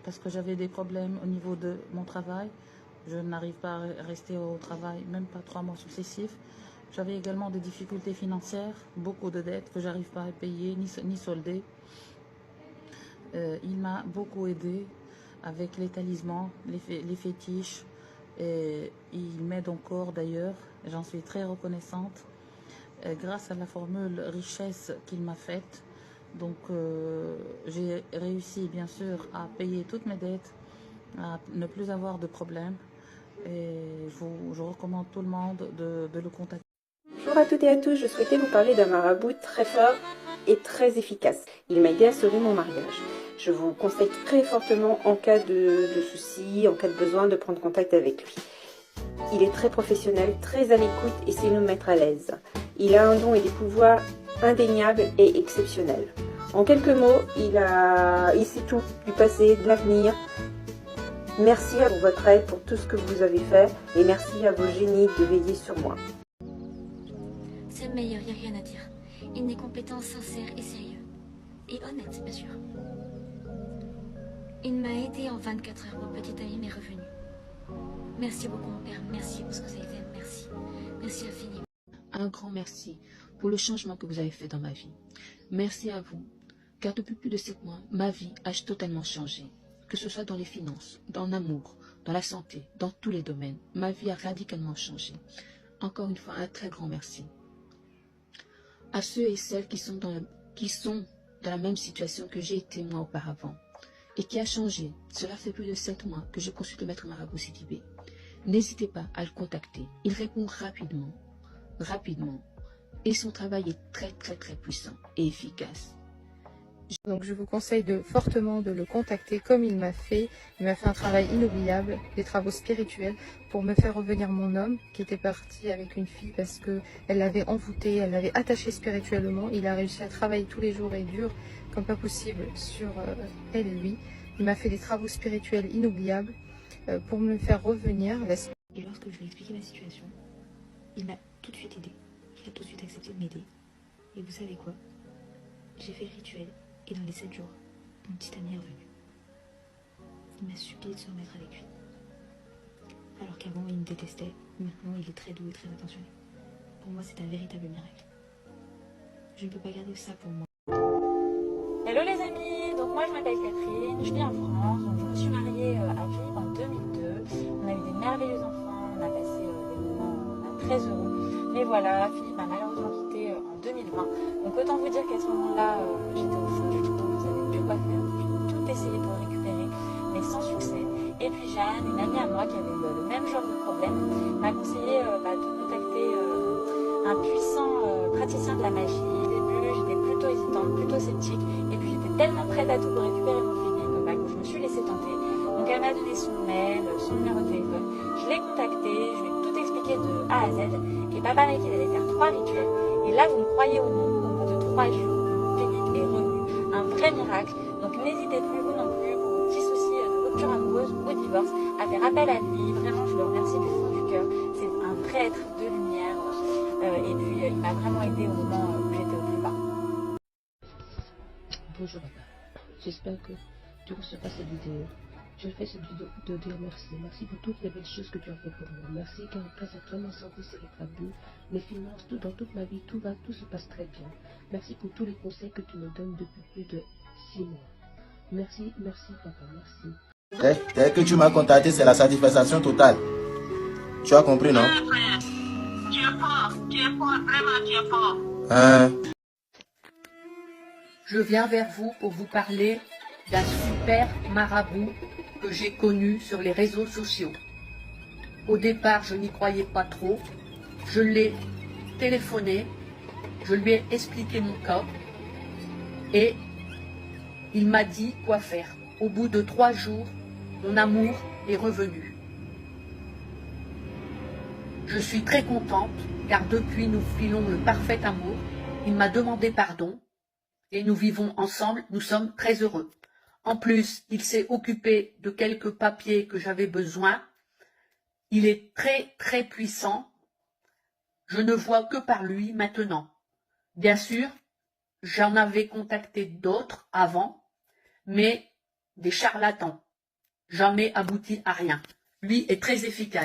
parce que j'avais des problèmes au niveau de mon travail. Je n'arrive pas à rester au travail, même pas 3 mois successifs. J'avais également des difficultés financières, beaucoup de dettes que j'arrive pas à payer ni solder. Il m'a beaucoup aidé avec les talismans, les fétiches. Et il m'aide encore d'ailleurs, j'en suis très reconnaissante, grâce à la formule richesse qu'il m'a faite. Donc j'ai réussi bien sûr à payer toutes mes dettes, à ne plus avoir de problème. Et je recommande tout le monde de le contacter. Bonjour à toutes et à tous, je souhaitais vous parler d'un marabout très fort et très efficace. Il m'a aidé à sauver mon mariage. Je vous conseille très fortement en cas de soucis, en cas de besoin, de prendre contact avec lui. Il est très professionnel, très à l'écoute et sait nous mettre à l'aise. Il a un don et des pouvoirs indéniables et exceptionnels. En quelques mots, il sait tout du passé, de l'avenir. Merci pour votre aide, pour tout ce que vous avez fait et merci à vos génies de veiller sur moi. C'est le meilleur, il n'y a rien à dire. Il est compétent, sincère et sérieux. Et honnête, bien sûr. Il m'a aidé en 24 heures, mon petit ami m'est revenu. Merci beaucoup, mon père. Merci pour ce que vous avez fait. Merci. Merci infiniment. Un grand merci pour le changement que vous avez fait dans ma vie. Merci à vous, car depuis plus de 7 mois, ma vie a totalement changé. Que ce soit dans les finances, dans l'amour, dans la santé, dans tous les domaines, ma vie a radicalement changé. Encore une fois, un très grand merci. À ceux et celles qui sont dans la même situation que j'ai été moi auparavant et qui a changé. Cela fait plus de 7 mois que je consulte le maître marabout Sidibé. N'hésitez pas à le contacter. Il répond rapidement, et son travail est très puissant et efficace. Donc je vous conseille fortement de le contacter comme il m'a fait. Il m'a fait un travail inoubliable, des travaux spirituels pour me faire revenir mon homme qui était parti avec une fille parce qu'elle l'avait envoûté, elle l'avait attaché spirituellement. Il a réussi à travailler tous les jours et dur comme pas possible sur elle et lui. Il m'a fait des travaux spirituels inoubliables pour me faire revenir. Et lorsque je lui ai expliqué ma situation, il m'a tout de suite aidé. Il a tout de suite accepté de m'aider. Et vous savez quoi? J'ai fait le rituel. Et dans les 7 jours, mon petit ami est revenu. Il m'a supplié de se remettre avec lui. Alors qu'avant, il me détestait. Maintenant, il est très doux et très attentionné. Pour moi, c'est un véritable miracle. Je ne peux pas garder ça pour moi. Hello les amis, donc moi je m'appelle Catherine, je vis en France, donc je me suis mariée à Philippe en 2002. On a eu des merveilleux enfants, on a passé des moments très heureux. Mais voilà, Philippe m'a malheureusement quitté en 2020. Donc autant vous dire qu'à ce moment-là, j'étais au fond du trou, je savais plus quoi faire. J'ai tout essayé pour le récupérer, mais sans succès. Et puis Jeanne, une amie à moi qui avait le même genre de problème, m'a conseillé de contacter un puissant praticien de la magie. Au début, j'étais plutôt hésitante, plutôt sceptique. Et puis j'étais tellement prête à tout pour récupérer mon Philippe que je me suis laissée tenter. Donc elle m'a donné son mail, son numéro de téléphone. Je l'ai contacté, je lui ai tout expliqué de A à Z. Et papa m'a dit qu'il allait faire 3 rituels. Et là, vous me croyez ou non, au bout de 3 jours, Philippe est revenu. Un vrai miracle. Donc n'hésitez plus, vous non plus, pour vos petits soucis de rupture amoureuse ou de divorce, à faire appel à lui. Vraiment, je le remercie du fond du cœur. C'est un vrai être de lumière. Et puis, il m'a vraiment aidé au moment où j'étais au plus bas. Bonjour papa, j'espère que tu recevras cette vidéo. Je fais cette vidéo pour te dire merci. Merci pour toutes les belles choses que tu as fait pour moi. Merci car grâce à toi ma santé s'est rétablie, mes finances, tout dans toute ma vie, tout se passe très bien. Merci pour tous les conseils que tu me donnes depuis plus de 6 mois. Merci papa, merci. Dès que tu m'as contacté, c'est la satisfaction totale. Tu as compris, non? Tu es fort, vraiment tu es fort. Je viens vers vous pour vous parler d'un super marabout que j'ai connu sur les réseaux sociaux. Au départ, je n'y croyais pas trop. Je l'ai téléphoné, je lui ai expliqué mon cas et il m'a dit quoi faire. Au bout de 3 jours, mon amour est revenu. Je suis très contente car depuis nous filons le parfait amour. Il m'a demandé pardon et nous vivons ensemble, nous sommes très heureux. En plus, il s'est occupé de quelques papiers que j'avais besoin. Il est très puissant. Je ne vois que par lui maintenant. Bien sûr, j'en avais contacté d'autres avant, mais des charlatans. jamais abouti à rien. Lui est très efficace.